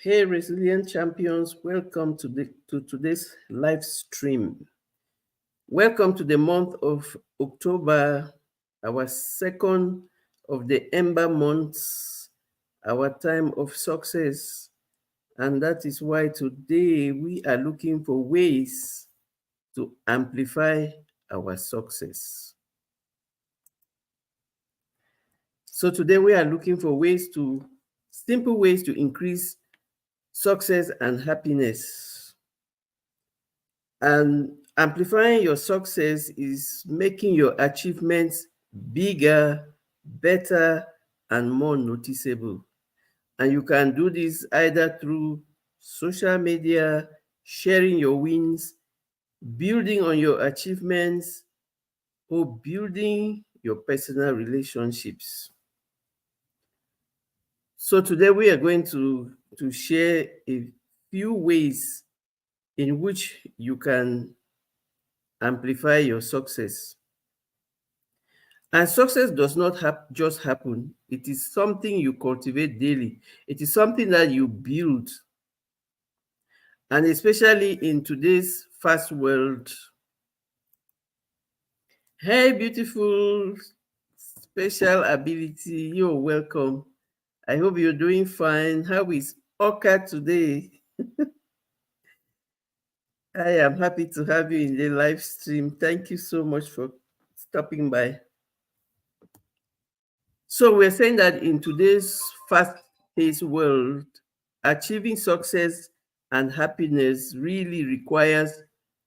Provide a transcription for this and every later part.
Hey, resilient champions, welcome to today's live stream. Welcome to the month of October, our second of the Ember months, our time of success. And that is why today we are looking for ways to amplify our success. So today we are looking for simple ways to increase success and happiness. And amplifying your success is making your achievements bigger, better, and more noticeable. And you can do this either through social media, sharing your wins, building on your achievements, or building your personal relationships. So today we are going to share a few ways in which you can amplify your success. And success does not just happen. It is something you cultivate daily. It is something that you build. And especially in today's fast world. Hey, beautiful special ability, you're welcome. I hope you're doing fine. How is Oka today? I am happy to have you in the live stream. Thank you so much for stopping by. So we're saying that in today's fast-paced world, achieving success and happiness really requires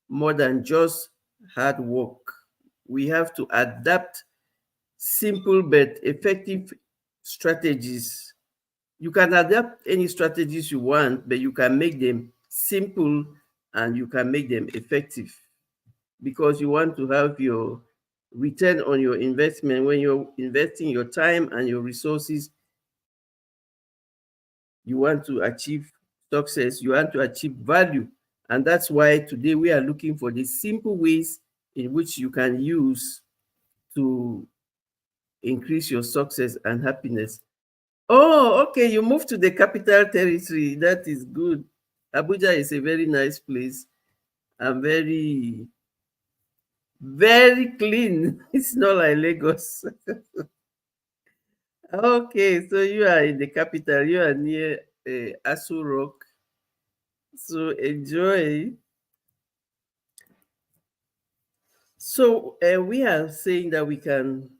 more than just hard work. We have to adapt simple but effective strategies. You can adapt any strategies you want, but you can make them simple and you can make them effective because you want to have your return on your investment. When you're investing your time and your resources, you want to achieve success, you want to achieve value. And that's why today we are looking for the simple ways in which you can use to increase your success and happiness. Oh, okay, you moved to the capital territory. That is good. Abuja is a very nice place and very clean. It's not like Lagos. Okay, so you are in the capital. You are near Asu Rock. So enjoy. So we are saying that we can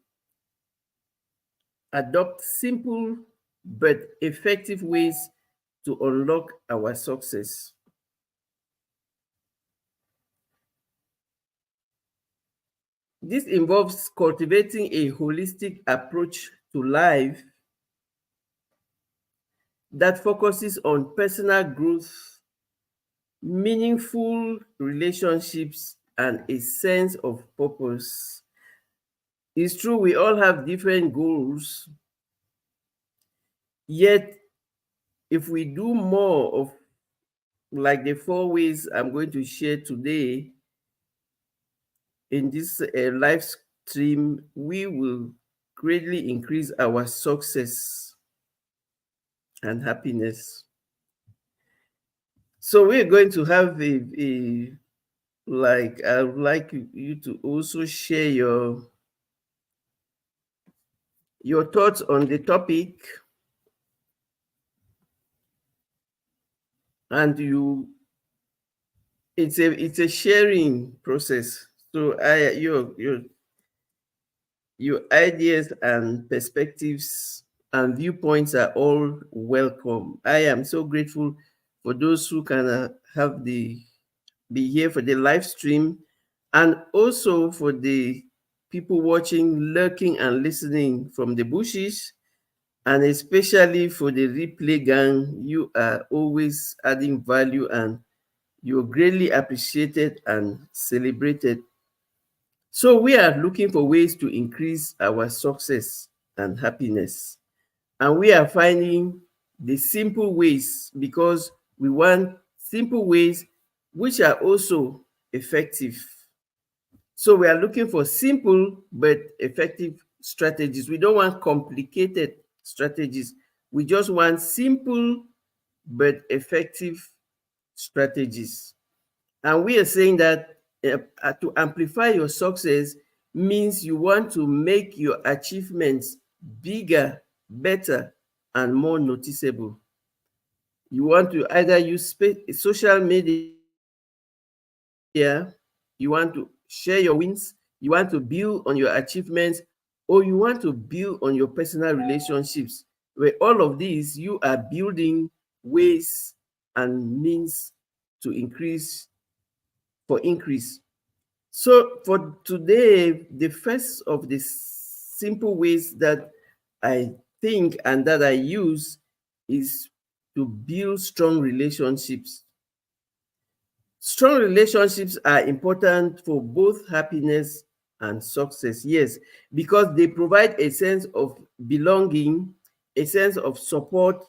adopt simple but effective ways to unlock our success. This involves cultivating a holistic approach to life that focuses on personal growth, meaningful relationships, and a sense of purpose. It's true, we all have different goals, yet, if we do more of like the 4 ways I'm going to share today in this live stream, we will greatly increase our success and happiness. So we're going to have I would like you to also share your thoughts on the topic, and it's a sharing process. So your ideas and perspectives and viewpoints are all welcome. I am so grateful for those who can be here for the live stream, and also for the people watching, lurking, and listening from the bushes, and especially for the replay gang. You are always adding value, and you're greatly appreciated and celebrated. So we are looking for ways to increase our success and happiness. And we are finding the simple ways because we want simple ways which are also effective. So we are looking for simple but effective strategies. We don't want complicated strategies. We just want simple but effective strategies. And we are saying that to amplify your success means you want to make your achievements bigger, better, and more noticeable. You want to either use social media, you want to share your wins, you want to build on your achievements, or you want to build on your personal relationships, where all of these you are building ways and means to increase. So for today, the first of the simple ways that I think and that I use is to build strong relationships. Strong relationships are important for both happiness and success, yes, because they provide a sense of belonging, a sense of support,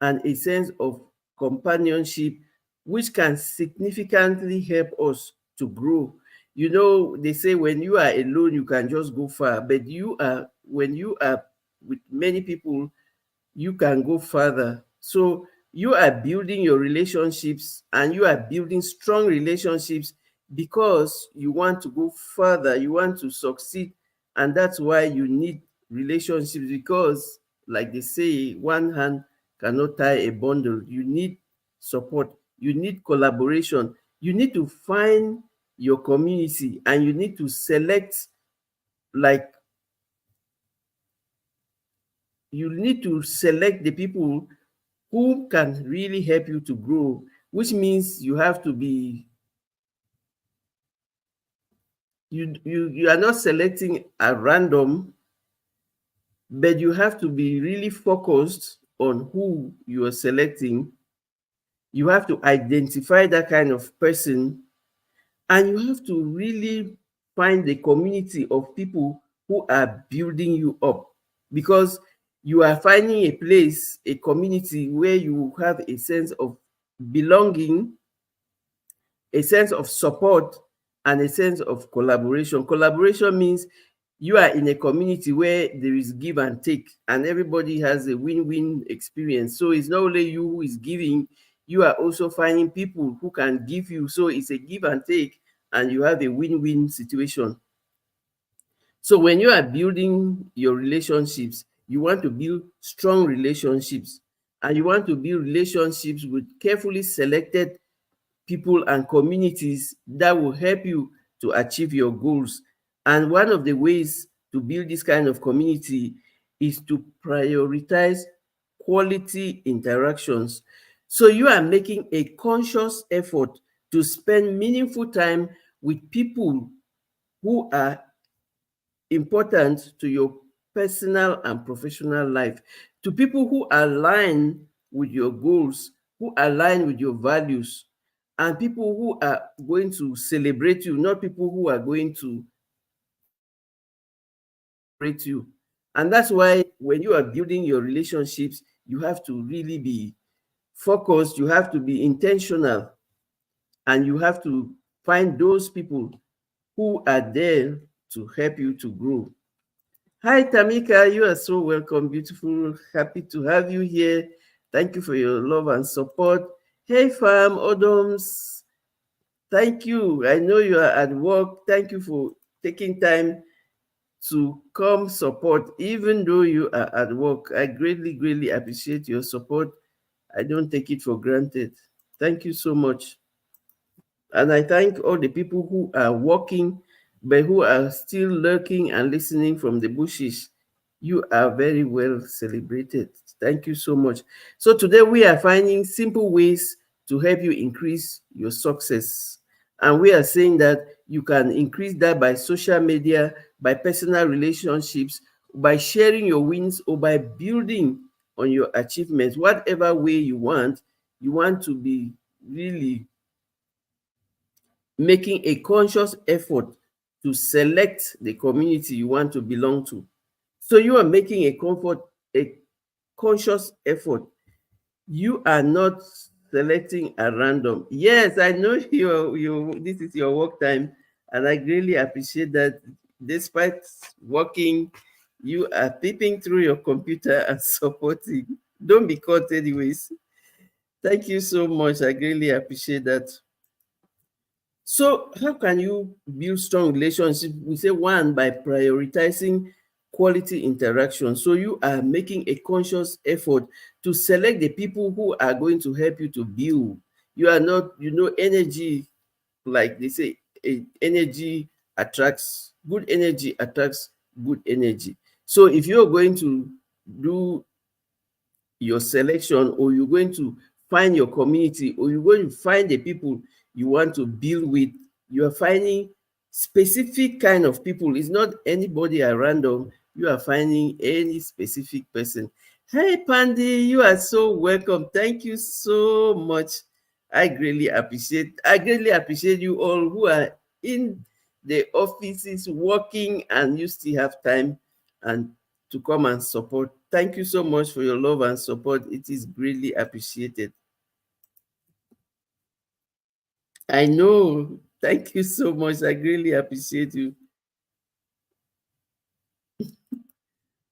and a sense of companionship, which can significantly help us to grow. You know, they say when you are alone, you can just go far, but when you are with many people, you can go further. So you are building your relationships and you are building strong relationships because you want to go further, you want to succeed. And that's why you need relationships because, like they say, one hand cannot tie a bundle. You need support, you need collaboration, you need to find your community and you need to select, like, you need to select the people who can really help you to grow, which means you have to be you are not selecting at random, but you have to be really focused on who you are selecting. You have to identify that kind of person, and you have to really find the community of people who are building you up, because you are finding a place, a community where you have a sense of belonging, a sense of support, and a sense of collaboration. Collaboration means you are in a community where there is give and take, and everybody has a win-win experience. So it's not only you who is giving, you are also finding people who can give you. So it's a give and take, and you have a win-win situation. So when you are building your relationships, you want to build strong relationships, and you want to build relationships with carefully selected people and communities that will help you to achieve your goals. And one of the ways to build this kind of community is to prioritize quality interactions. So you are making a conscious effort to spend meaningful time with people who are important to your personal and professional life, to people who align with your goals, who align with your values, and people who are going to celebrate you, not people who are going to rate you. And that's why when you are building your relationships, you have to really be focused, you have to be intentional, and you have to find those people who are there to help you to grow. Hi, Tamika. You are so welcome. Beautiful. Happy to have you here. Thank you for your love and support. Hey, fam, Odoms. Thank you. I know you are at work. Thank you for taking time to come support, even though you are at work. I greatly, greatly appreciate your support. I don't take it for granted. Thank you so much. And I thank all the people who are working, but who are still lurking and listening from the bushes. You are very well celebrated. Thank you so much. So today we are finding simple ways to help you increase your success. And we are saying that you can increase that by social media, by personal relationships, by sharing your wins, or by building on your achievements. Whatever way you want to be really making a conscious effort to select the community you want to belong to. So you are making a conscious effort. You are not selecting at random. Yes, I know you this is your work time, and I really appreciate that. Despite working, you are peeping through your computer and supporting. Don't be caught anyways. Thank you so much. I greatly appreciate that. So, how can you build strong relationships? We say one, by prioritizing quality interaction. So, you are making a conscious effort to select the people who are going to help you to build. You are not, energy, like they say, energy attracts good energy. So, if you're going to do your selection, or you're going to find your community, or you're going to find the people you want to build with, you are finding specific kind of people. It's not anybody at random. You are finding any specific person. Hey Pandy, you are so welcome. Thank you so much. I greatly appreciate you all who are in the offices working, and you still have time and to come and support. Thank you so much for your love and support. It is greatly appreciated. I know. Thank you so much. I greatly appreciate you.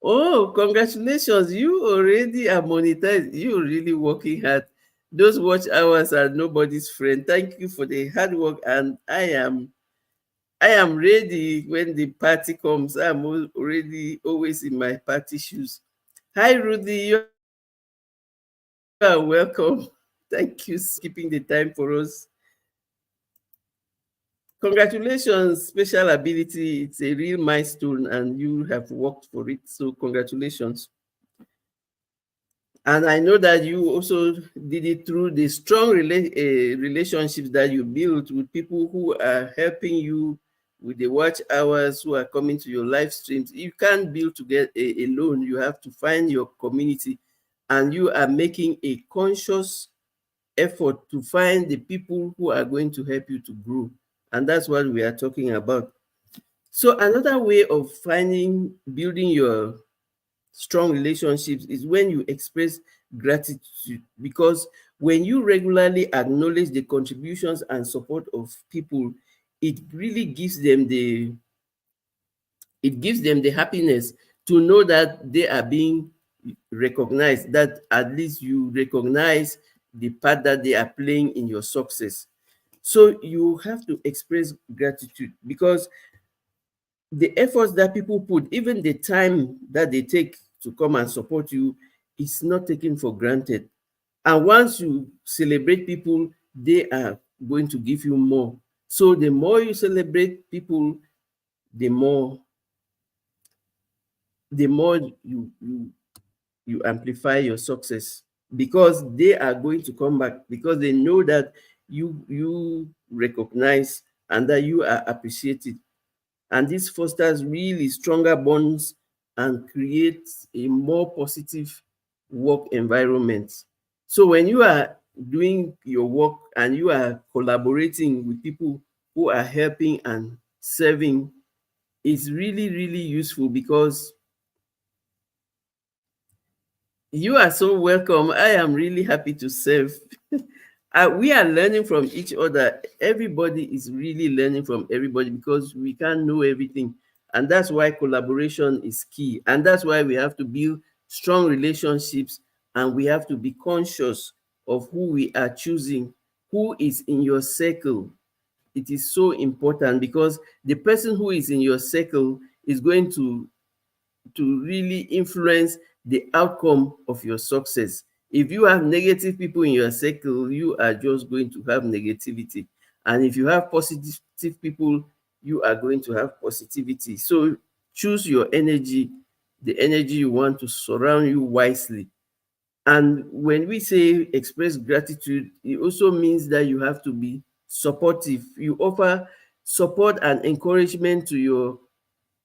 Oh, congratulations. You already are monetized. You're really working hard. Those watch hours are nobody's friend. Thank you for the hard work. And I am ready when the party comes. I'm already always in my party shoes. Hi, Rudy. You are welcome. Thank you for keeping the time for us. Congratulations, special ability. It's a real milestone, and you have worked for it. So, congratulations. And I know that you also did it through the strong relationships that you built with people who are helping you with the watch hours, who are coming to your live streams. You can't build together alone. You have to find your community, and you are making a conscious effort to find the people who are going to help you to grow. And that's what we are talking about. So another way of building your strong relationships is when you express gratitude, because when you regularly acknowledge the contributions and support of people, it really gives them the happiness to know that they are being recognized, that at least you recognize the part that they are playing in your success. So you have to express gratitude, because the efforts that people put, even the time that they take to come and support you, is not taken for granted. And once you celebrate people, they are going to give you more. So the more you celebrate people, the more the more you amplify your success, because they are going to come back, because they know that you recognize and that you are appreciated. And this fosters really stronger bonds and creates a more positive work environment. So when you are doing your work and you are collaborating with people who are helping and serving, it's really, really useful, because you are so welcome. I am really happy to serve. We are learning from each other. Everybody is really learning from everybody, because we can't know everything. And that's why collaboration is key. And that's why we have to build strong relationships, and we have to be conscious of who we are choosing, who is in your circle. It is so important, because the person who is in your circle is going to really influence the outcome of your success. If you have negative people in your circle, you are just going to have negativity. And if you have positive people, you are going to have positivity. So choose your energy, the energy you want to surround you wisely. And when we say express gratitude, it also means that you have to be supportive. You offer support and encouragement to your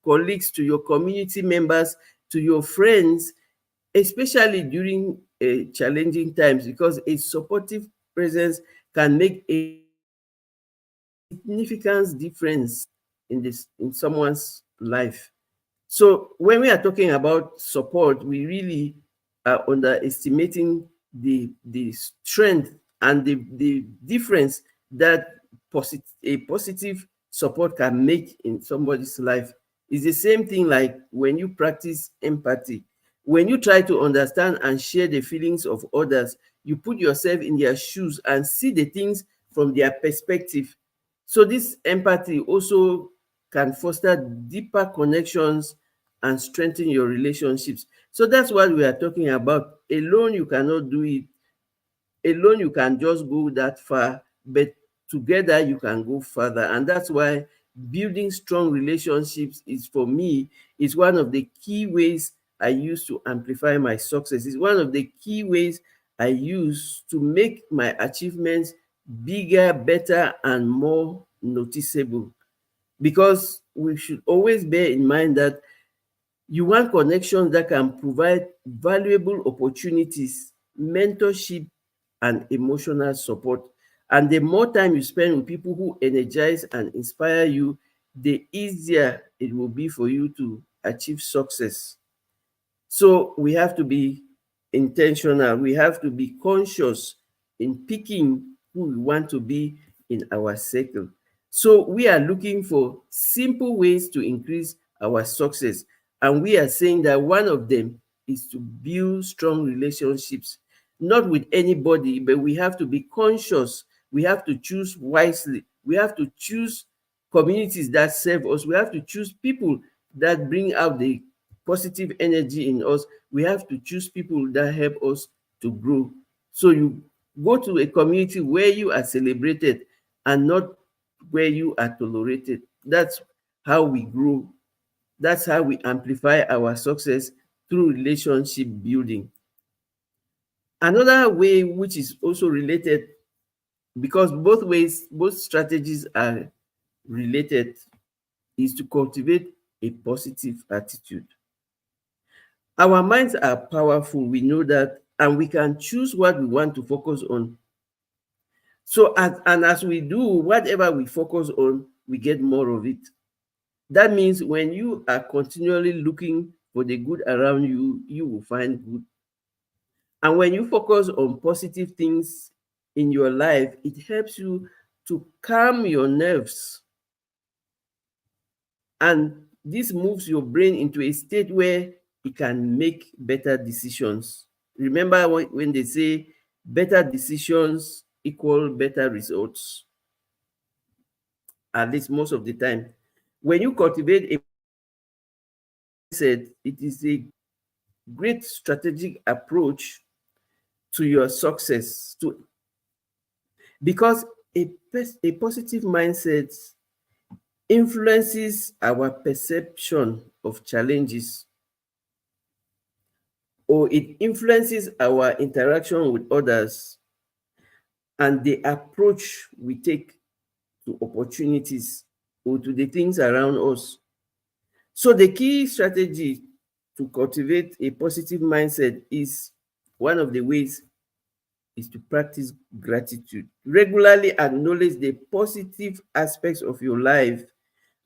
colleagues, to your community members, to your friends, especially during challenging times, because a supportive presence can make a significant difference in someone's life. So when we are talking about support, we really are underestimating the strength and the difference that a positive support can make in somebody's life. It's the same thing like when you practice empathy. When you try to understand and share the feelings of others, you put yourself in their shoes and see the things from their perspective. So this empathy also can foster deeper connections and strengthen your relationships. So that's what we are talking about. Alone you cannot do it. Alone you can just go that far, but together you can go further. And that's why building strong relationships is, for me, is one of the key ways I use to amplify my success. It's one of the key ways I use to make my achievements bigger, better, and more noticeable. Because we should always bear in mind that you want connections that can provide valuable opportunities, mentorship, and emotional support. And the more time you spend with people who energize and inspire you, the easier it will be for you to achieve success. So we have to be intentional. We have to be conscious in picking who we want to be in our circle. So we are looking for simple ways to increase our success. And we are saying that one of them is to build strong relationships, not with anybody, but we have to be conscious. We have to choose wisely. We have to choose communities that serve us. We have to choose people that bring out the positive energy in us. We have to choose people that help us to grow. So you go to a community where you are celebrated and not where you are tolerated. That's how we grow. That's how we amplify our success, through relationship building. Another way, which is also related, because both strategies are related, is to cultivate a positive attitude. Our minds are powerful, we know that, and we can choose what we want to focus on. So, as we do, whatever we focus on, we get more of it. That means when you are continually looking for the good around you, you will find good. And when you focus on positive things in your life, it helps you to calm your nerves. And this moves your brain into a state where it can make better decisions. Remember when they say better decisions equal better results, at least most of the time. When you cultivate a mindset, it is a great strategic approach to your success, because a positive mindset influences our perception of challenges, or it influences our interaction with others and the approach we take to opportunities or to the things around us. So the key strategy to cultivate a positive mindset is, one of the ways is to practice gratitude. Regularly acknowledge the positive aspects of your life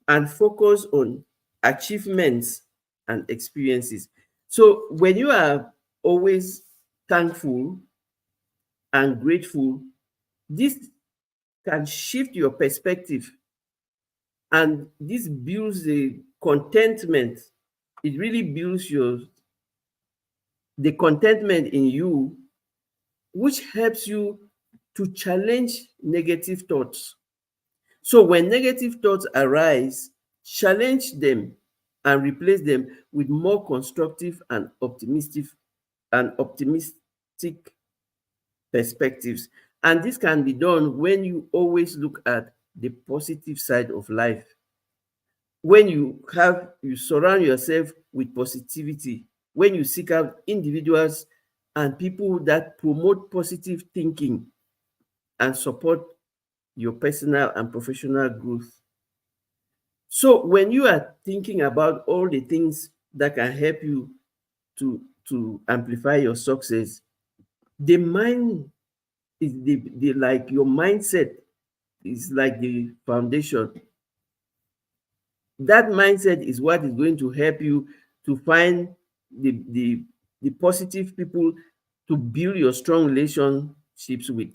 and focus on achievements and experiences. So when you are always thankful and grateful, this can shift your perspective, and this builds the contentment. It really builds the contentment in you, which helps you to challenge negative thoughts. So when negative thoughts arise, challenge them and replace them with more constructive and optimistic perspectives. And this can be done when you always look at the positive side of life. When you surround yourself with positivity, when you seek out individuals and people that promote positive thinking and support your personal and professional growth. So when you are thinking about all the things that can help you to amplify your success, the mind is the like your mindset is like the foundation. That mindset is what is going to help you to find the positive people to build your strong relationships with.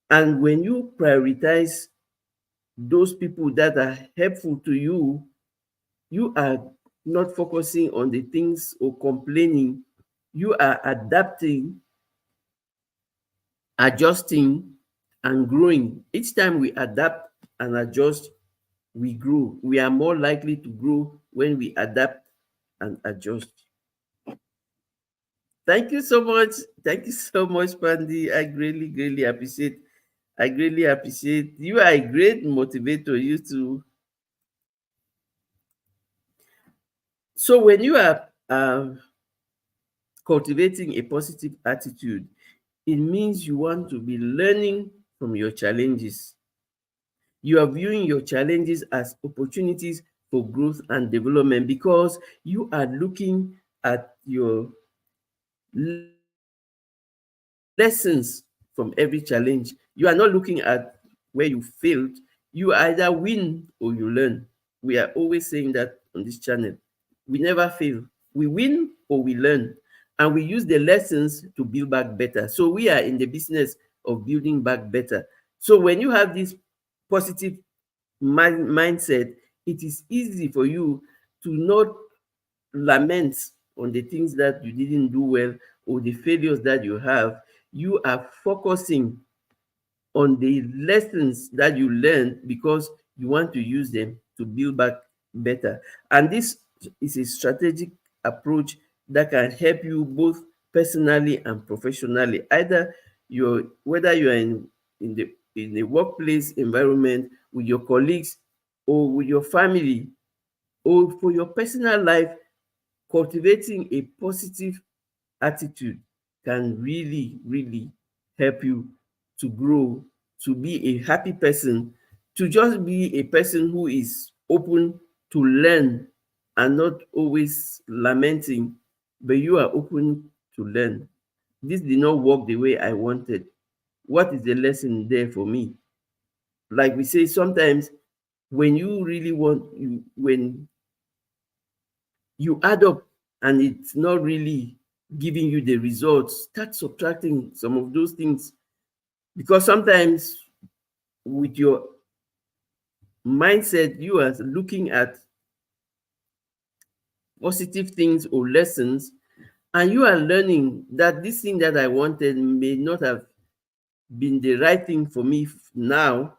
And when you prioritize those people that are helpful to you, you are not focusing on the things or complaining. You are adapting adjusting and growing. Each time we adapt and adjust, we grow. We are more likely to grow when we adapt and adjust. Thank you so much. Thank you so much, Pandy. I greatly, greatly appreciate. I greatly appreciate. You are a great motivator. You too. So when you are cultivating a positive attitude, it means you want to be learning from your challenges. You are viewing your challenges as opportunities for growth and development because you are looking at your lessons from every challenge. You are not looking at where you failed. You either win or you learn. We are always saying that on this channel. We never fail. We win or we learn. And we use the lessons to build back better. So we are in the business of building back better. So when you have this positive mindset, it is easy for you to not lament on the things that you didn't do well or the failures that you have. You are focusing on the lessons that you learned because you want to use them to build back better. And this is a strategic approach that can help you both personally and professionally. Either you're whether you're in the workplace environment with your colleagues or with your family or for your personal life, cultivating a positive attitude can really, really help you to grow, to be a happy person, to just be a person who is open to learn and not always lamenting, but you are open to learn. This did not work the way I wanted. What is the lesson there for me? Like we say, sometimes when you really when you add up and it's not really giving you the results, start subtracting some of those things. Because sometimes with your mindset, you are looking at positive things or lessons, and you are learning that this thing that I wanted may not have been the right thing for me now,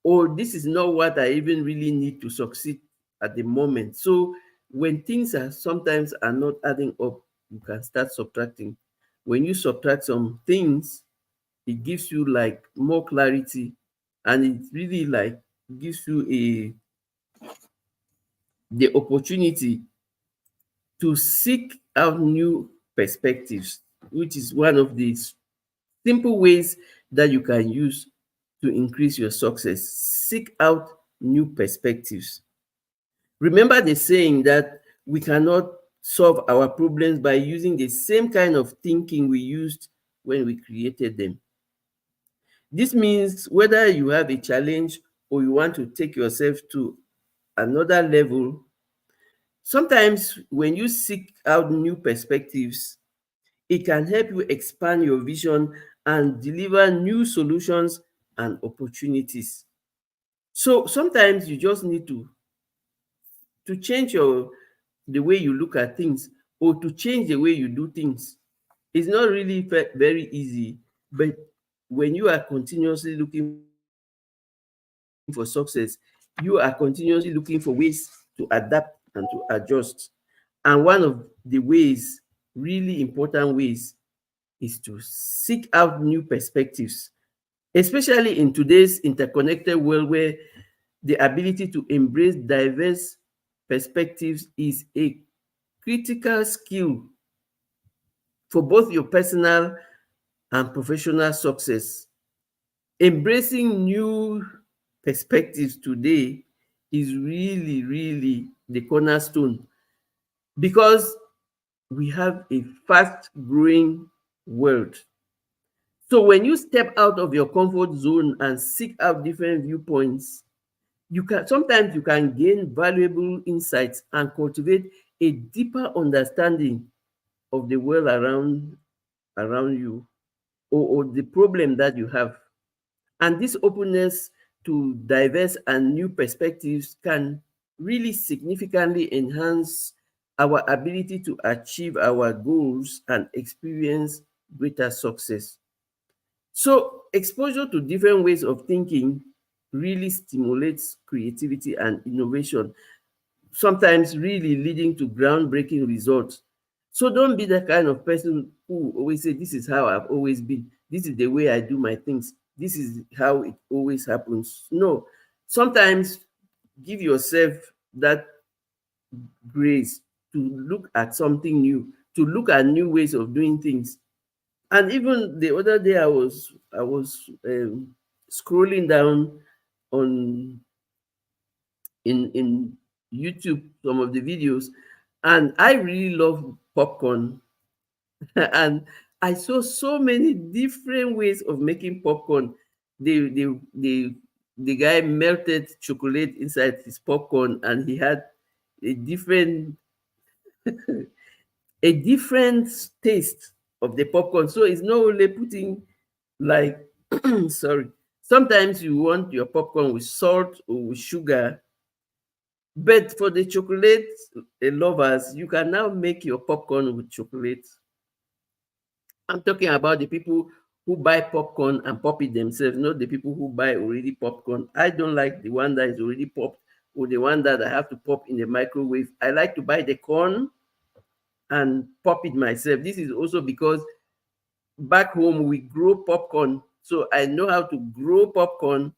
or this is not what I even really need to succeed at the moment. So when things are sometimes are not adding up, you can start subtracting. When you subtract some things, it gives you like more clarity, and it really like gives you a the opportunity to seek out new perspectives, which is one of the simple ways that you can use to increase your success. Seek out new perspectives. Remember the saying that we cannot solve our problems by using the same kind of thinking we used when we created them. This means whether you have a challenge or you want to take yourself to another level, sometimes when you seek out new perspectives, it can help you expand your vision and deliver new solutions and opportunities. So sometimes you just need to change the way you look at things or to change the way you do things. It's not really very easy, but when you are continuously looking for success, you are continuously looking for ways to adapt and to adjust. And one of the ways, really important ways, is to seek out new perspectives, especially in today's interconnected world where the ability to embrace diverse perspectives is a critical skill for both your personal and professional success. Embracing new perspectives today is really, really the cornerstone because we have a fast growing world. So when you step out of your comfort zone and seek out different viewpoints, you can gain valuable insights and cultivate a deeper understanding of the world around you, or the problem that you have. And this openness to diverse and new perspectives can really significantly enhance our ability to achieve our goals and experience greater success. So exposure to different ways of thinking really stimulates creativity and innovation, sometimes really leading to groundbreaking results. So don't be the kind of person who always say, this is how I've always been. This is the way I do my things. This is how it always happens. No, sometimes give yourself that grace to look at something new, to look at new ways of doing things. And even the other day, I was scrolling down on in YouTube some of the videos, and I really love popcorn. And I saw so many different ways of making popcorn. The guy melted chocolate inside his popcorn, and he had a different taste of the popcorn. So it's not only putting like sorry. Sometimes you want your popcorn with salt or with sugar, but for the chocolate lovers, you can now make your popcorn with chocolate. I'm talking about the people who buy popcorn and pop it themselves, not the people who buy already popcorn. I don't like the one that is already popped or the one that I have to pop in the microwave. I like to buy the corn and pop it myself. This is also because back home we grow popcorn. So I know how to grow popcorn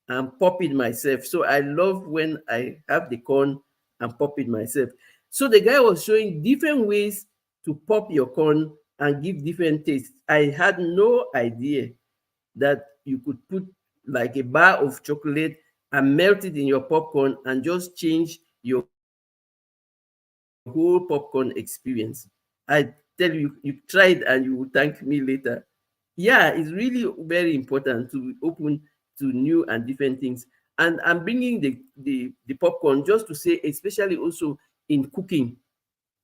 and pop it myself. So I love when I have the corn and pop it myself. So the guy was showing different ways to pop your corn and give different tastes. I had no idea that you could put like a bar of chocolate and melt it in your popcorn and just change your whole popcorn experience. I tell you, you tried and you will thank me later. Yeah, it's really very important to be open to new and different things. And I'm bringing the popcorn just to say, especially also in cooking,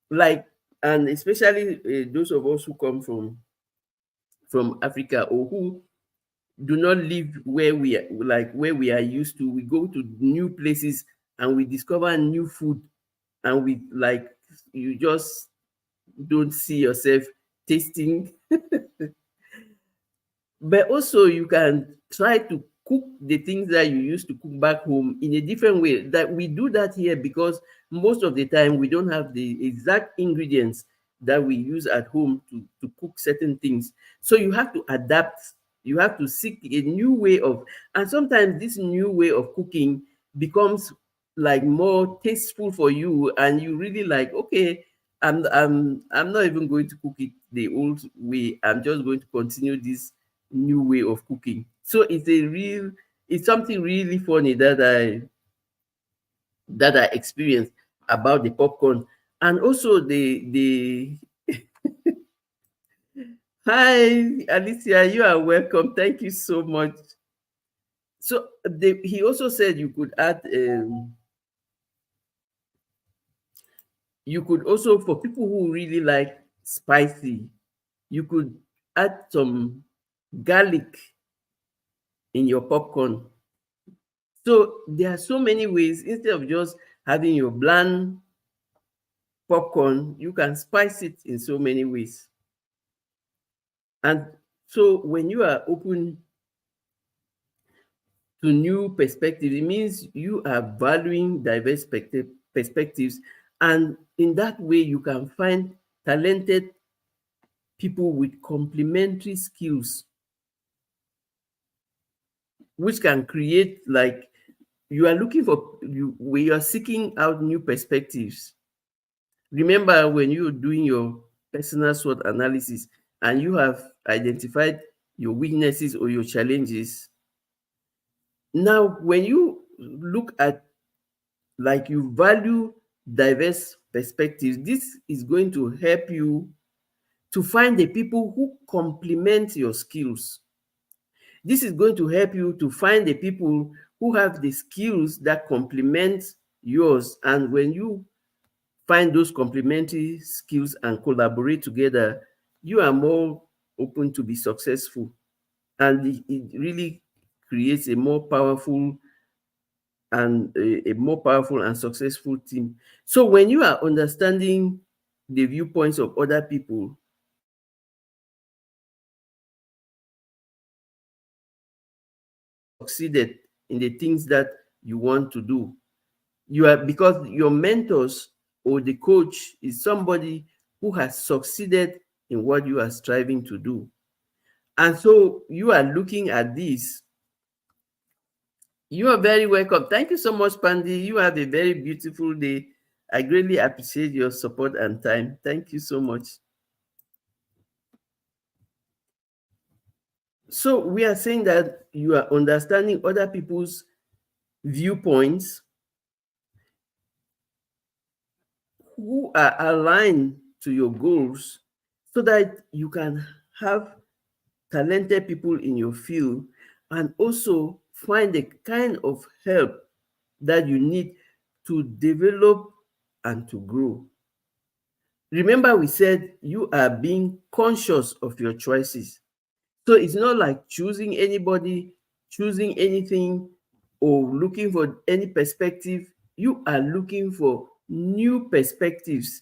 like, and especially those of us who come from Africa or who do not live where we are, like where we are used to. We go to new places and we discover new food, and we like, you just don't see yourself tasting. But also you can try to cook the things that you used to cook back home in a different way. That we do that here because most of the time we don't have the exact ingredients that we use at home to cook certain things. So you have to adapt, you have to seek a new way of, and sometimes this new way of cooking becomes like more tasteful for you, and you really like, okay, I'm not even going to cook it the old way. I'm just going to continue this new way of cooking. So it's something really funny that I experienced about the popcorn. And also the hi Alicia, you are welcome. Thank you so much. So he also said you could also, for people who really like spicy, you could add some garlic in your popcorn. So there are so many ways. Instead of just having your bland popcorn, you can spice it in so many ways. And so when you are open to new perspectives, it means you are valuing diverse perspectives. And in that way, you can find talented people with complementary skills, which can create like, you are looking for, you when you are seeking out new perspectives. Remember when you're doing your personal SWOT analysis and you have identified your weaknesses or your challenges. Now, when you look at, like, you value diverse perspectives, this is going to help you to find the people who complement your skills. This is going to help you to find the people who have the skills that complement yours. And when you find those complementary skills and collaborate together, you are more open to be successful. And it really creates a more powerful and successful team. So when you are understanding the viewpoints of other people, succeeded in the things that you want to do. You are, because your mentors or the coach is somebody who has succeeded in what you are striving to do. And so you are looking at this. You are very welcome. Thank you so much, Pandy. You have a very beautiful day. I greatly appreciate your support and time. Thank you so much. So we are saying that you are understanding other people's viewpoints who are aligned to your goals so that you can have talented people in your field and also find the kind of help that you need to develop and to grow. Remember, we said you are being conscious of your choices. So it's not like choosing anybody, choosing anything, or looking for any perspective. You are looking for new perspectives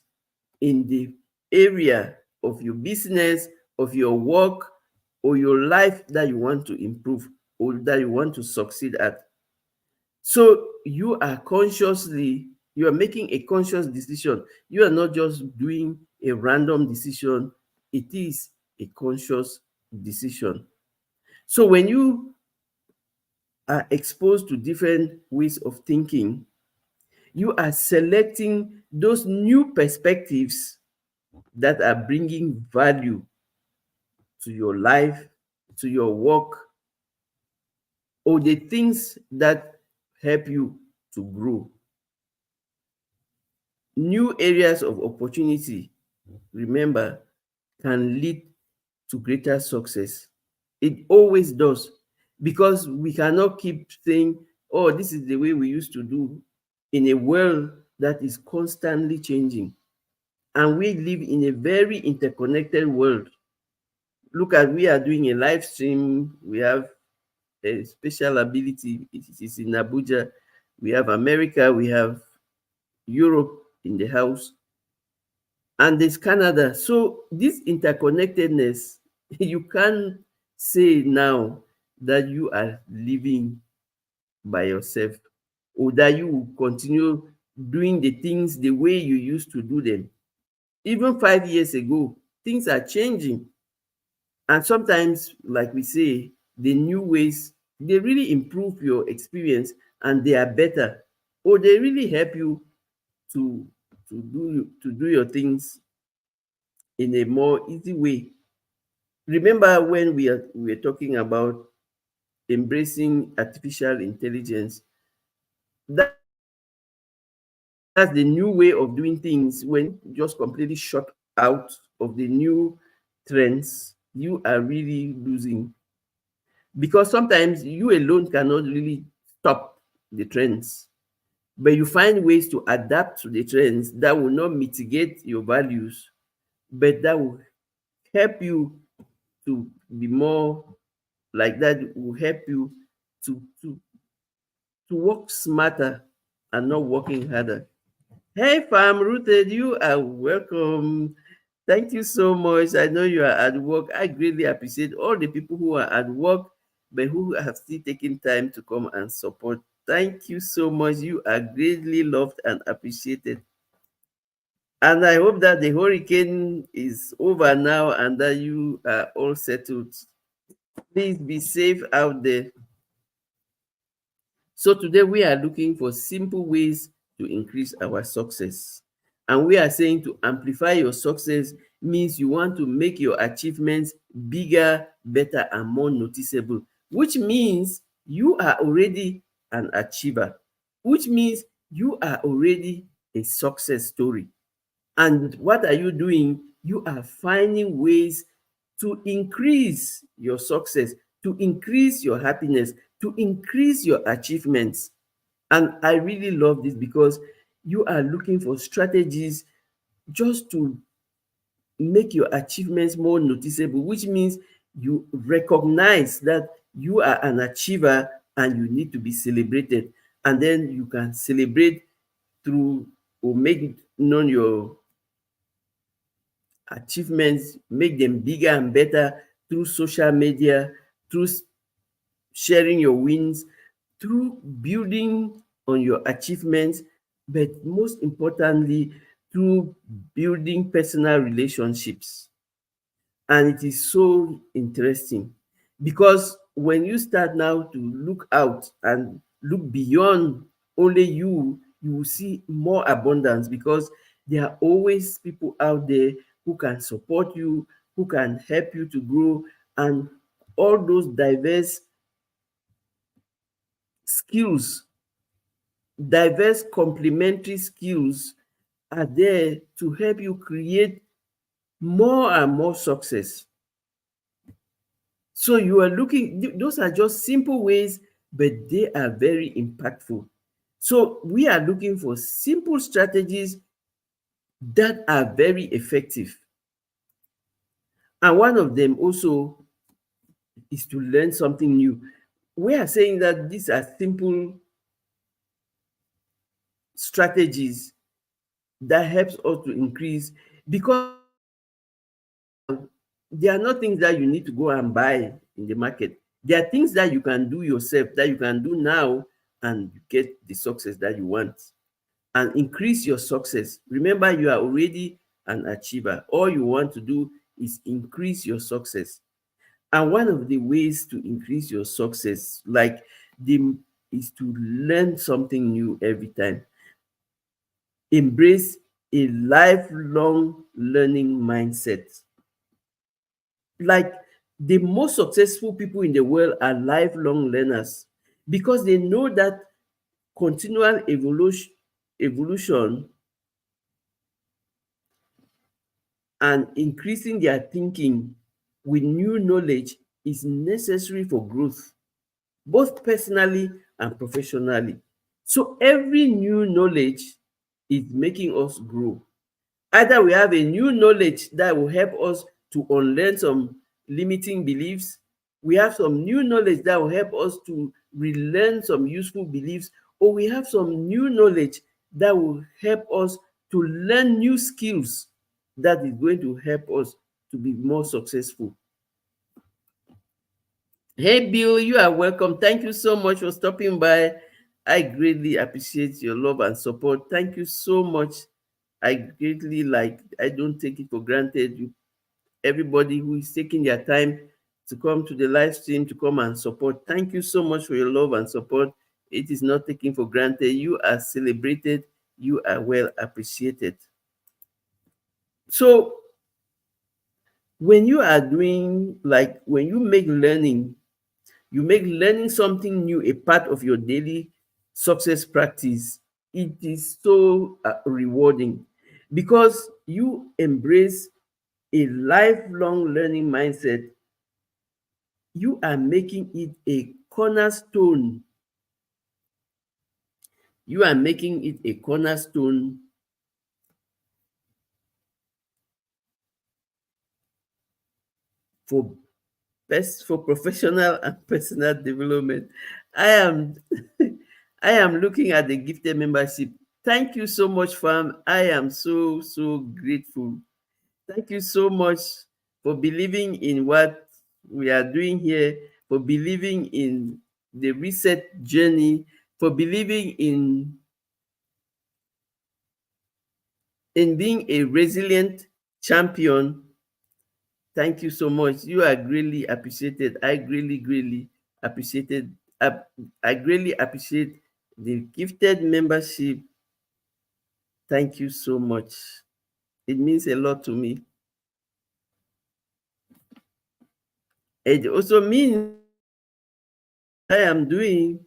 in the area of your business, of your work, or your life that you want to improve or that you want to succeed at. So you are making a conscious decision. You are not just doing a random decision, it is a conscious decision. So when you are exposed to different ways of thinking, you are selecting those new perspectives that are bringing value to your life, to your work, or the things that help you to grow. New areas of opportunity, remember, can lead to greater success. It always does, because we cannot keep saying, oh, this is the way we used to do in a world that is constantly changing. And we live in a very interconnected world. Look at, we are doing a live stream. We have a special ability. It is in Abuja. We have America. We have Europe in the house. And there's Canada. So this interconnectedness, you can't say now that you are living by yourself or that you will continue doing the things the way you used to do them. Even 5 years ago, things are changing. And sometimes, like we say, the new ways, they really improve your experience and they are better, or they really help you to do your things in a more easy way. Remember when we are talking about embracing artificial intelligence? That's the new way of doing things. When just completely shut out of the new trends, you are really losing, because sometimes you alone cannot really stop the trends, but you find ways to adapt to the trends that will not mitigate your values, but that will help you to be more like that, will help you to work smarter and not working harder. Hey, fam, Rooted, you are welcome. Thank you so much. I know you are at work. I greatly appreciate all the people who are at work, but who have still taken time to come and support. Thank you so much. You are greatly loved and appreciated. And I hope that the hurricane is over now and that you are all settled. Please be safe out there. So today we are looking for simple ways to increase our success. And we are saying to amplify your success means you want to make your achievements bigger, better, and more noticeable, which means you are already an achiever, which means you are already a success story. And what are you doing? You are finding ways to increase your success, to increase your happiness, to increase your achievements. And I really love this because you are looking for strategies just to make your achievements more noticeable, which means you recognize that you are an achiever and you need to be celebrated. And then you can celebrate through or make known your achievements, make them bigger and better through social media, through sharing your wins, through building on your achievements, but most importantly, through building personal relationships. And it is so interesting because when you start now to look out and look beyond only you will see more abundance because there are always people out there who can support you, who can help you to grow, and all those diverse skills, diverse complementary skills are there to help you create more and more success. So you are looking, those are just simple ways, but they are very impactful. So we are looking for simple strategies that are very effective. And one of them also is to learn something new. We are saying that these are simple strategies that helps us to increase because they are not things that you need to go and buy in the market. There are things that you can do yourself, that you can do now and get the success that you want and increase your success. Remember, you are already an achiever. All you want to do is increase your success. And one of the ways to increase your success, like the is to learn something new every time. Embrace a lifelong learning mindset. Like the most successful people in the world are lifelong learners because they know that continual evolution and increasing their thinking with new knowledge is necessary for growth, both personally and professionally. So every new knowledge is making us grow. Either we have a new knowledge that will help us to unlearn some limiting beliefs, we have some new knowledge that will help us to relearn some useful beliefs, or we have some new knowledge that will help us to learn new skills that is going to help us to be more successful. Hey, Bill, you are welcome. Thank you so much for stopping by. I greatly appreciate your love and support. Thank you so much. I greatly I don't take it for granted. Everybody who is taking their time to come to the live stream to come and support. Thank you so much for your love and support. It is not taken for granted. You are celebrated. You are well appreciated. So when you are doing, like when you make learning something new a part of your daily success practice, it is so rewarding because you embrace a lifelong learning mindset. You are making it a cornerstone. You are making it a cornerstone for best for professional and personal development. I am I am looking at the gifted membership. Thank you so much, fam. I am so grateful. Thank you so much for believing in what we are doing here, for believing in the reset journey, for believing in being a resilient champion. Thank you so much. You are greatly appreciated. I greatly appreciated. I greatly appreciate the gifted membership. Thank you so much. It means a lot to me. It also means I am doing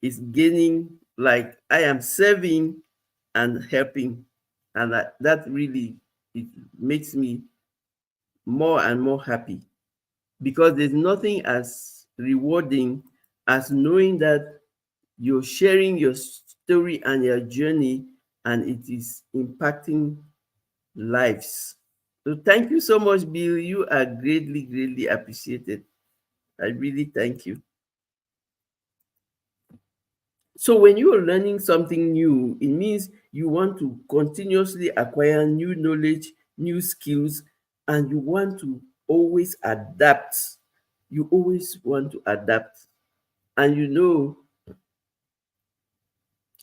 is gaining, like I am serving and helping. And that really, it makes me more and more happy because there's nothing as rewarding as knowing that you're sharing your story and your journey and it is impacting lives. So thank you so much, Bill. You are greatly appreciated. I really thank you. So when you are learning something new, it means you want to continuously acquire new knowledge, new skills, and you want to always adapt. You always want to adapt. And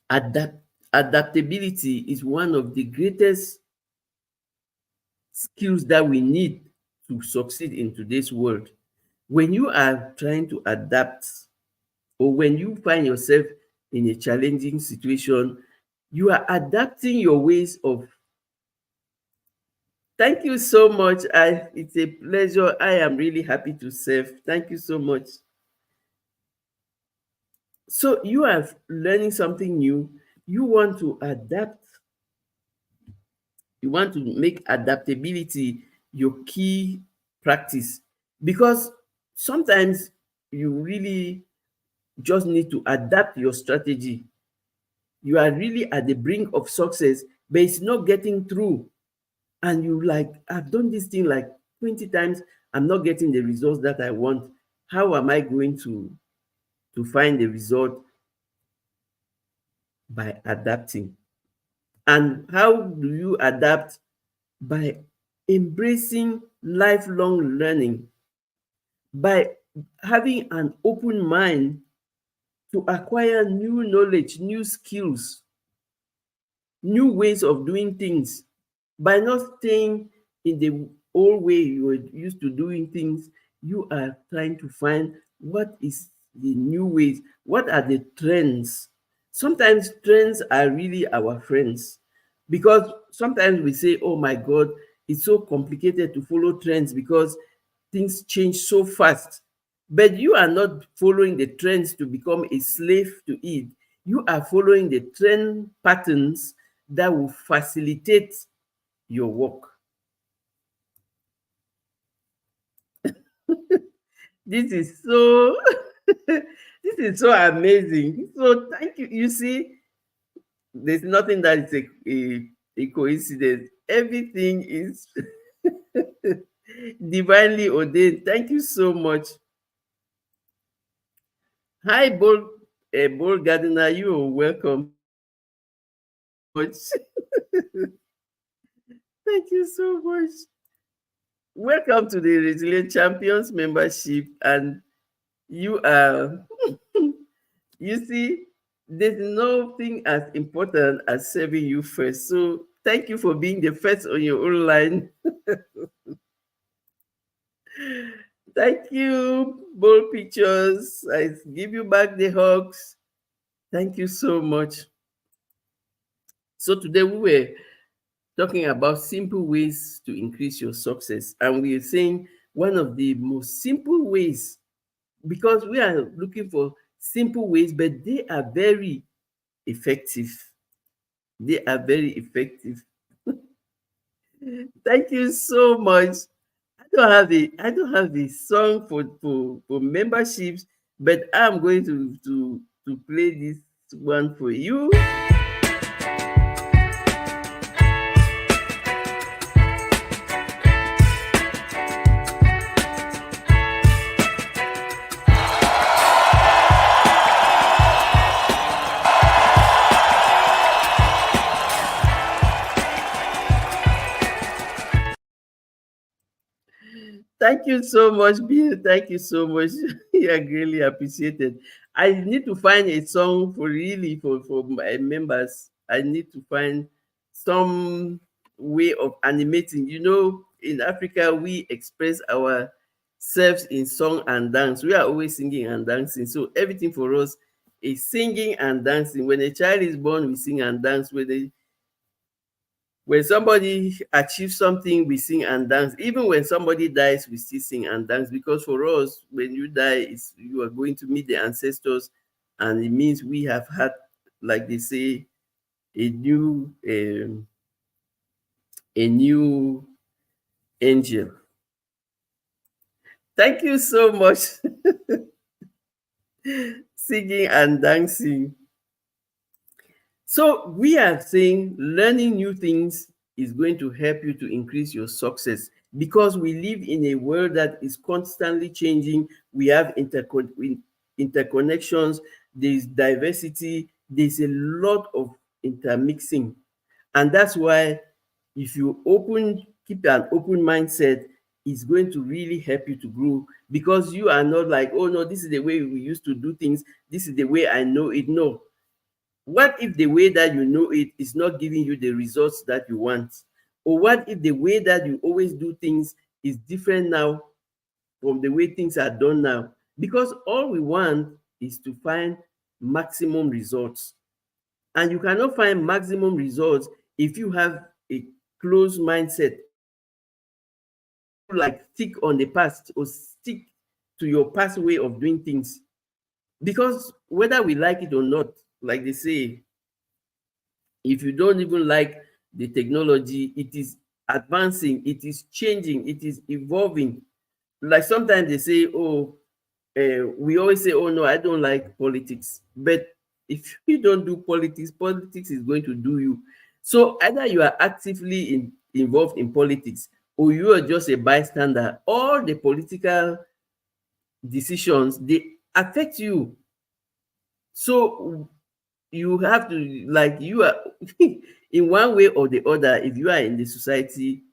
adapt adaptability is one of the greatest skills that we need to succeed in today's world. When you are trying to adapt, or when you find yourself in a challenging situation, you are adapting your ways of. Thank you so much. It's a pleasure. I am really happy to serve. Thank you so much. So you are learning something new. You want to adapt. You want to make adaptability your key practice, because sometimes you really just need to adapt your strategy. You are really at the brink of success, but it's not getting through. And you like, I've done this thing like 20 times, I'm not getting the results that I want. How am I going to find the result? By adapting. And how do you adapt? By embracing lifelong learning, by having an open mind to acquire new knowledge, new skills, new ways of doing things, by not staying in the old way you were used to doing things. You are trying to find what is the new ways, what are the trends. Sometimes trends are really our friends, because sometimes we say, oh my God, it's so complicated to follow trends because things change so fast. But you are not following the trends to become a slave to it. You are following the trend patterns that will facilitate your work. This is so this is so amazing. So thank you. You see, there's nothing that is a coincidence. Everything is divinely ordained. Thank you so much. Hi, Bull Gardener. You are welcome. Much. Thank you so much. Welcome to the Resilient Champions membership. And you are, you see, there's nothing as important as serving you first. So thank you for being the first on your own line. Thank you, Bold Pictures. I give you back the hugs. Thank you so much. So today we were talking about simple ways to increase your success. And we are saying one of the most simple ways, because we are looking for simple ways, but they are very effective. They are very effective. Thank you so much. I don't have a song for memberships, but I'm going to play this one for you. Thank you so much, Bill. Thank you so much. You are greatly appreciated. I need to find a song for my members. I need to find some way of animating. In Africa, we express ourselves in song and dance. We are always singing and dancing. So everything for us is singing and dancing. When a child is born, we sing and dance. When somebody achieves something, we sing and dance. Even when somebody dies, we still sing and dance, because for us, when you die, you are going to meet the ancestors, and it means we have had, like they say, a new angel. Thank you so much. Singing and dancing. So we are saying learning new things is going to help you to increase your success, because we live in a world that is constantly changing. We have interconnections, there's diversity, there's a lot of intermixing. And that's why if you keep an open mindset, is going to really help you to grow, because you are not like, oh no, this is the way we used to do things, this is the way I know it. No. What if the way that you know it is not giving you the results that you want? Or what if the way that you always do things is different now from the way things are done now? Because all we want is to find maximum results. And you cannot find maximum results if you have a closed mindset, if you like stick on the past or stick to your past way of doing things. Because whether we like it or not, like they say, if you don't even like the technology, it is advancing, it is changing, it is evolving. Like sometimes they say, oh, we always say, oh no, I don't like politics. But if you don't do politics, politics is going to do you. So either you are actively involved in politics, or you are just a bystander. All the political decisions, they affect you. So you have to, like, you are in one way or the other. If you are in the society,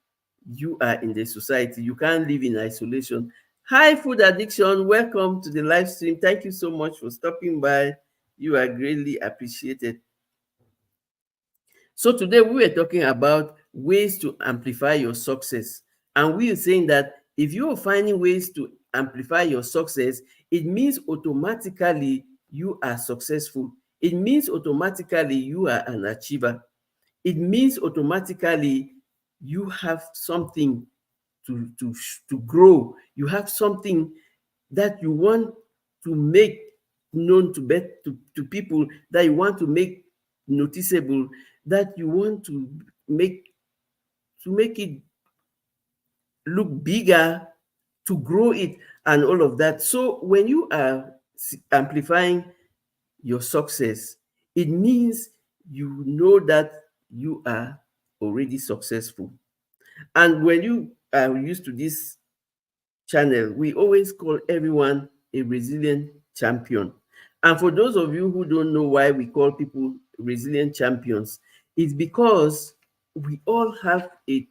you are in the society. You can't live in isolation. Hi, Food Addiction. Welcome to the live stream. Thank you so much for stopping by. You are greatly appreciated. So today we were talking about ways to amplify your success. And we are saying that if you are finding ways to amplify your success, it means automatically you are successful. It means automatically you are an achiever. It means automatically you have something to grow. You have something that you want to make known to people, that you want to make noticeable, that you want to make it look bigger, to grow it, and all of that. So when you are amplifying your success, it means you know that you are already successful. And when you are used to this channel, we always call everyone a resilient champion. And for those of you who don't know why we call people resilient champions, it's because we all have a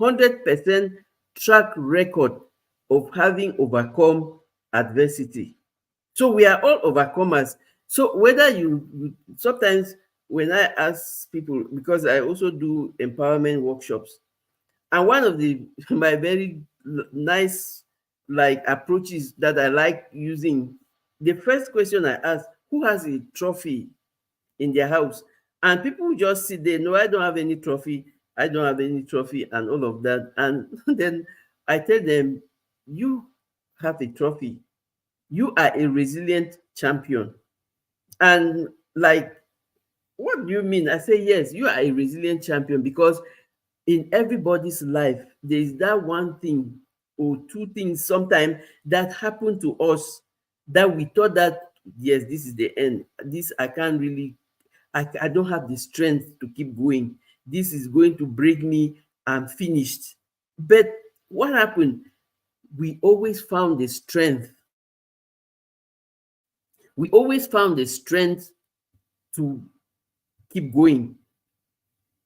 100% track record of having overcome adversity. So we are all overcomers. So whether sometimes when I ask people, because I also do empowerment workshops, and one of the my very nice like approaches that I like using, the first question I ask, who has a trophy in their house? And people just sit there, no, I don't have any trophy, I don't have any trophy, and all of that. And then I tell them, you have a trophy, you are a resilient champion. And like, what do you mean? I say, yes, you are a resilient champion, because in everybody's life, there is that one thing or two things sometimes that happen to us that we thought that, yes, this is the end. This I can't really, I don't have the strength to keep going. This is going to break me. I'm finished. But what happened? We always found the strength. We always found the strength to keep going.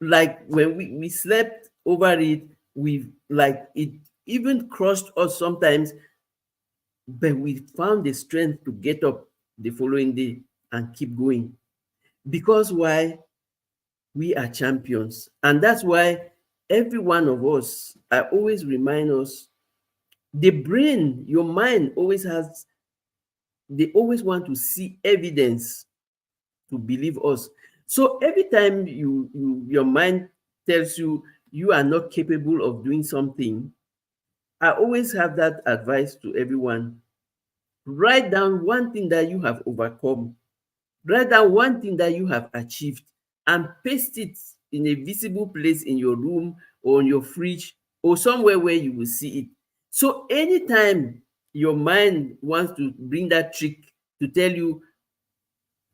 Like when we slept over it, we like it even crushed us sometimes, but we found the strength to get up the following day and keep going. Because why? We are champions. And that's why every one of us, I always remind us, the brain, your mind always has, they always want to see evidence to believe us. So every time your mind tells you you are not capable of doing something, I always have that advice to everyone. Write down one thing that you have overcome. Write down one thing that you have achieved and paste it in a visible place in your room or on your fridge or somewhere where you will see it. So anytime your mind wants to bring that trick to tell you,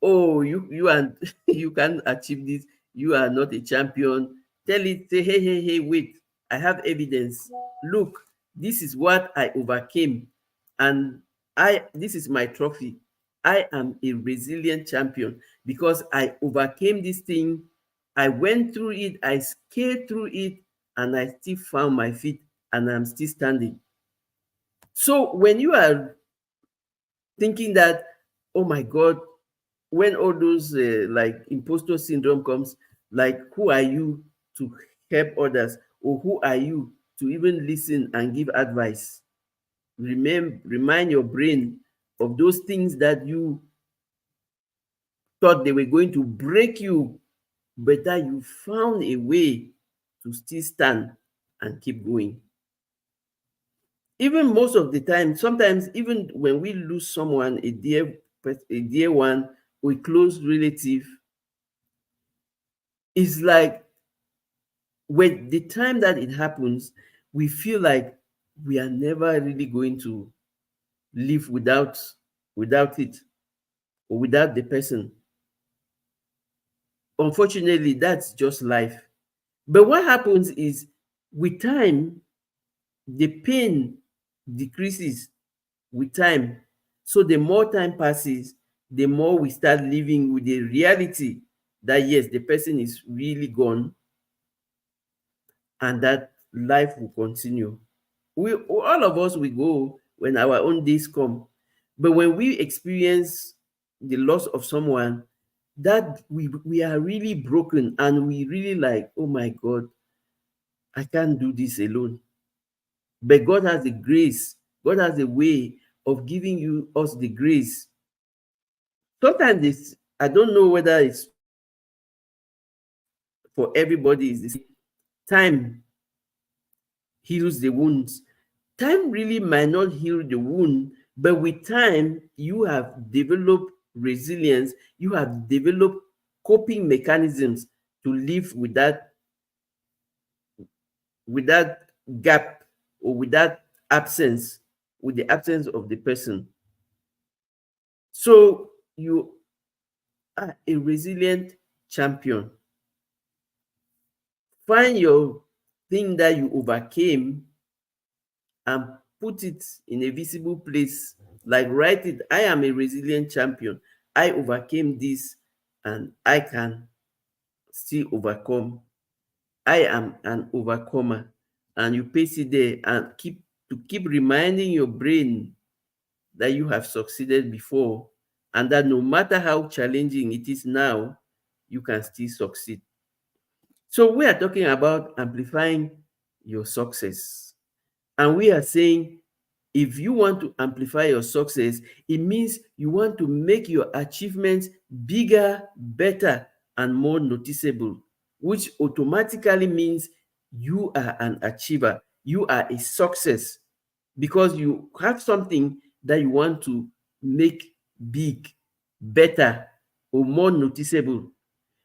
oh, you are you can't achieve this, you are not a champion, tell it, say, hey, hey, hey, wait, I have evidence. Look, this is what I overcame, and this is my trophy. I am a resilient champion because I overcame this thing. I went through it, I scaled through it, and I still found my feet and I'm still standing. So when you are thinking that, oh my God, when all those like imposter syndrome comes, like who are you to help others, or who are you to even listen and give advice? Remind your brain of those things that you thought they were going to break you, but that you found a way to still stand and keep going. Even most of the time, sometimes even when we lose someone, a dear one, or a close relative, it's like when the time that it happens, we feel like we are never really going to live without it, or without the person. Unfortunately, that's just life. But what happens is, with time, the pain decreases with time. So the more time passes, the more we start living with the reality that yes, the person is really gone, and that life will continue. We all of us will go when our own days come. But when we experience the loss of someone, that we are really broken, and we really like, oh my God, I can't do this alone. But God has the grace, God has a way of giving us the grace. Sometimes it's, I don't know whether it's for everybody, is the same. Time heals the wounds. Time really might not heal the wound, but with time, you have developed resilience, you have developed coping mechanisms to live with that gap, or with that absence, with the absence of the person. So you are a resilient champion. Find your thing that you overcame and put it in a visible place. Like, write it, I am a resilient champion. I overcame this, and I can still overcome. I am an overcomer. And you paste it there, and keep reminding your brain that you have succeeded before, and that no matter how challenging it is now, you can still succeed. So we are talking about amplifying your success. And we are saying, if you want to amplify your success, it means you want to make your achievements bigger, better, and more noticeable, which automatically means you are an achiever. You are a success because you have something that you want to make big, better, or more noticeable.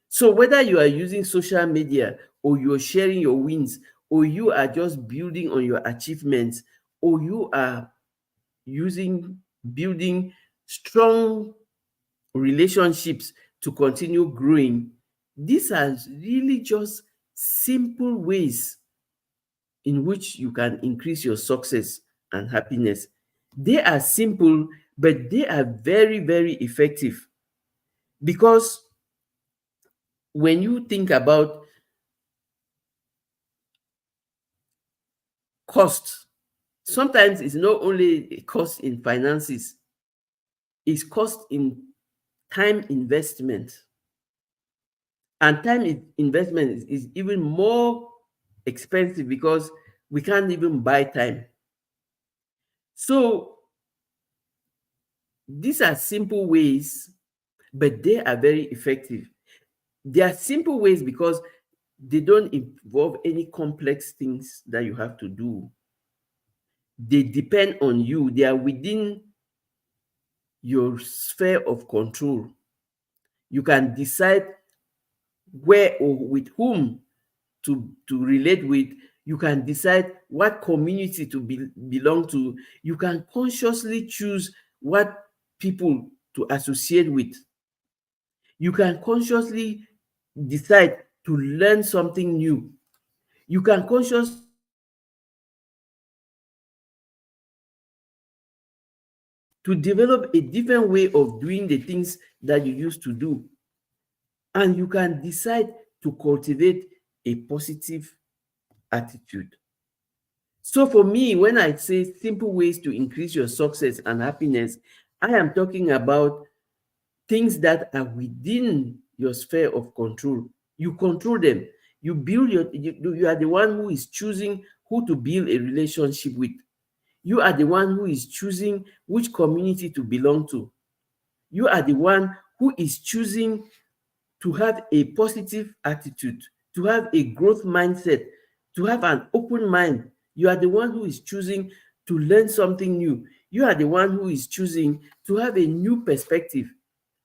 So whether you are using social media, or you're sharing your wins, or you are just building on your achievements, or you are using building strong relationships to continue growing, these are really just simple ways in which you can increase your success and happiness. They are simple, but they are very, very effective, because when you think about cost, sometimes it's not only a cost in finances, it's cost in time investment. And investment is even more expensive, because we can't even buy time. So these are simple ways, but they are very effective. They are simple ways because they don't involve any complex things that you have to do. They depend on you, they are within your sphere of control. You can decide where or with whom to relate with. You can decide what community to belong to. You can consciously choose what people to associate with. You can consciously decide to learn something new. You can consciously to develop a different way of doing the things that you used to do. And you can decide to cultivate a positive attitude. So for me, when I say simple ways to increase your success and happiness, I am talking about things that are within your sphere of control. You control them. You build you are the one who is choosing who to build a relationship with. You are the one who is choosing which community to belong to. You are the one who is choosing to have a positive attitude, to have a growth mindset, to have an open mind. You are the one who is choosing to learn something new. You are the one who is choosing to have a new perspective.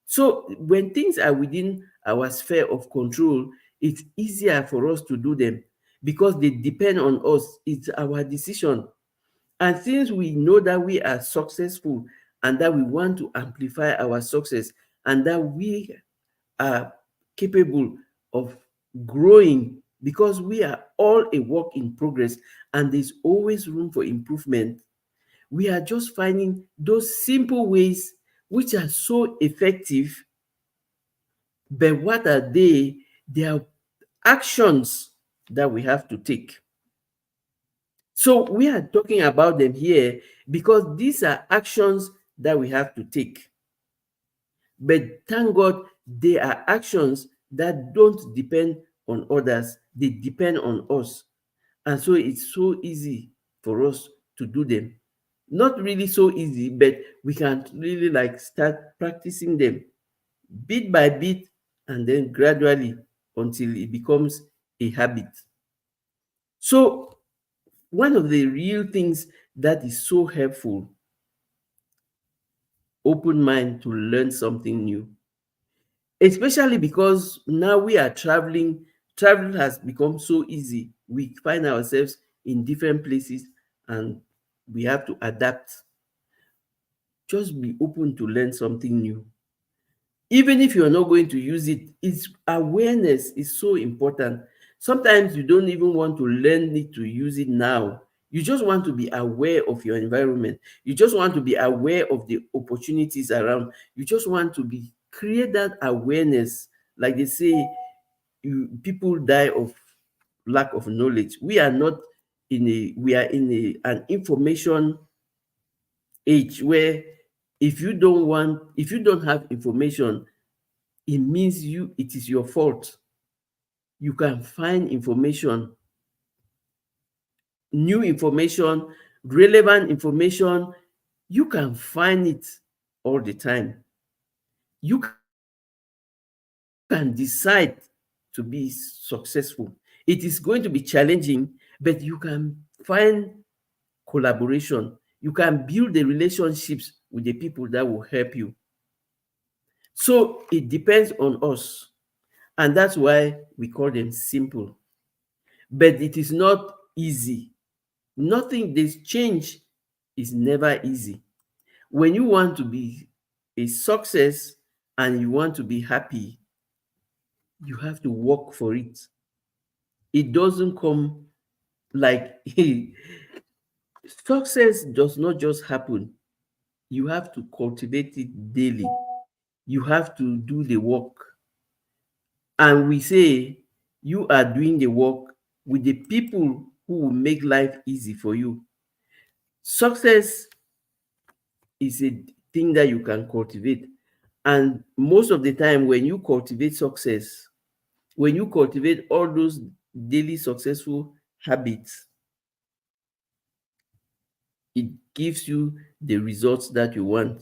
So when things are within our sphere of control, it's easier for us to do them because they depend on us. It's our decision. And since we know that we are successful and that we want to amplify our success and that we are capable of growing because we are all a work in progress and there's always room for improvement, we are just finding those simple ways which are so effective. But what are they? They are actions that we have to take. So we are talking about them here because these are actions that we have to take. But thank God, they are actions that don't depend on others, they depend on us. And so it's so easy for us to do them. Not really so easy, but we can really like start practicing them bit by bit and then gradually until it becomes a habit. So, one of the real things that is so helpful, open mind to learn something new, especially because now we are traveling. Travel has become so easy. We find ourselves in different places and we have to adapt. Just be open to learn something new. Even if you're not going to use it, its awareness is so important. Sometimes you don't even want to learn it to use it now. You just want to be aware of your environment. You just want to be aware of the opportunities around. You just want to be create that awareness. Like they say, people die of lack of knowledge. We are in an information age where if you don't have information, it means it is your fault. You can find information, new information, relevant information. You can find it all the time. You can decide to be successful. It is going to be challenging, but you can find collaboration. You can build the relationships with the people that will help you. So it depends on us. And that's why we call them simple. But it is not easy. Nothing, this change is never easy. When you want to be a success and you want to be happy, you have to work for it. It doesn't come like success does not just happen. You have to cultivate it daily. You have to do the work. And we say you are doing the work with the people who will make life easy for you. Success is a thing that you can cultivate. And most of the time, when you cultivate success, when you cultivate all those daily successful habits, it gives you the results that you want.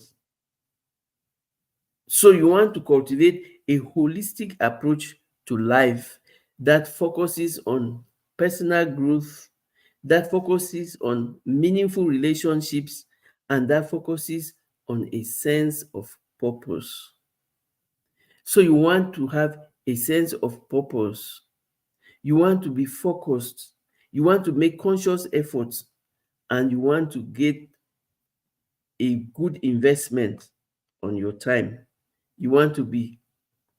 So, you want to cultivate a holistic approach to life that focuses on personal growth, that focuses on meaningful relationships, and that focuses on a sense of purpose. So you want to have a sense of purpose. You want to be focused. You want to make conscious efforts and you want to get a good investment on your time. You want to be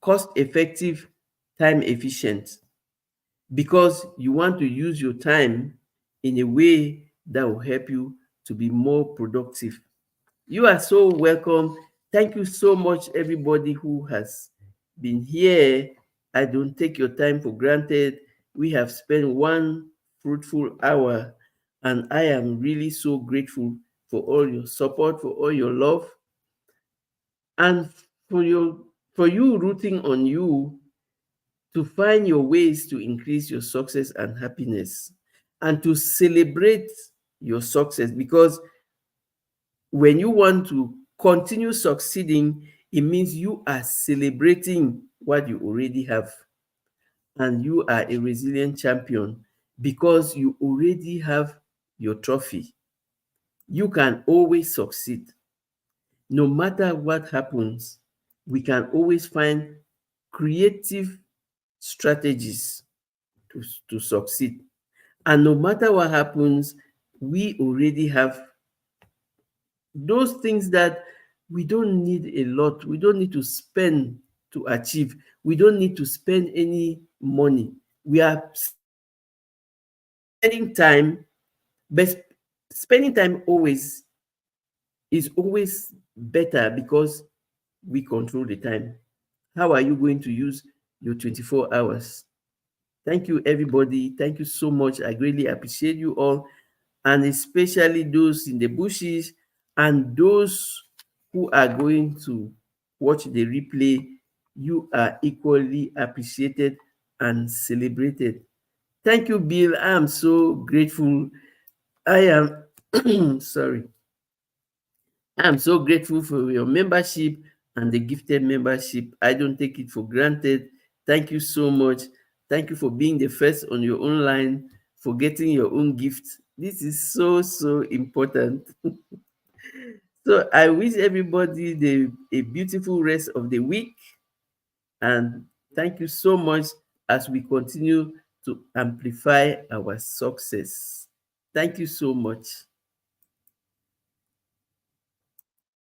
cost effective, time efficient because you want to use your time in a way that will help you to be more productive. You are so welcome. Thank you so much, everybody who has been here. I don't take your time for granted. We have spent one fruitful hour And I am really so grateful for all your support, for all your love, and for your for you rooting on you to find your ways to increase your success and happiness, and to celebrate your success. Because when you want to continue succeeding, it means you are celebrating what you already have, and you are a resilient champion because you already have your trophy. You can always succeed. No matter what happens, we can always find creative strategies to succeed. And no matter what happens, we already have those things that we don't need a lot. We don't need to spend to achieve. We don't need to spend any money. We are spending time, but spending time always is always better because we control the time. How are you going to use your 24 hours? Thank you, everybody. Thank you so much. I greatly appreciate you all, and especially those in the bushes and those who are going to watch the replay. You are equally appreciated and celebrated. Thank you, Bill. I am so grateful. I am sorry. I'm so grateful for your membership and the gifted membership. I don't take it for granted. Thank you so much. Thank you for being the first on your own line, for getting your own gift. This is so, so important. So I wish everybody a beautiful rest of the week. And thank you so much as we continue to amplify our success. Thank you so much.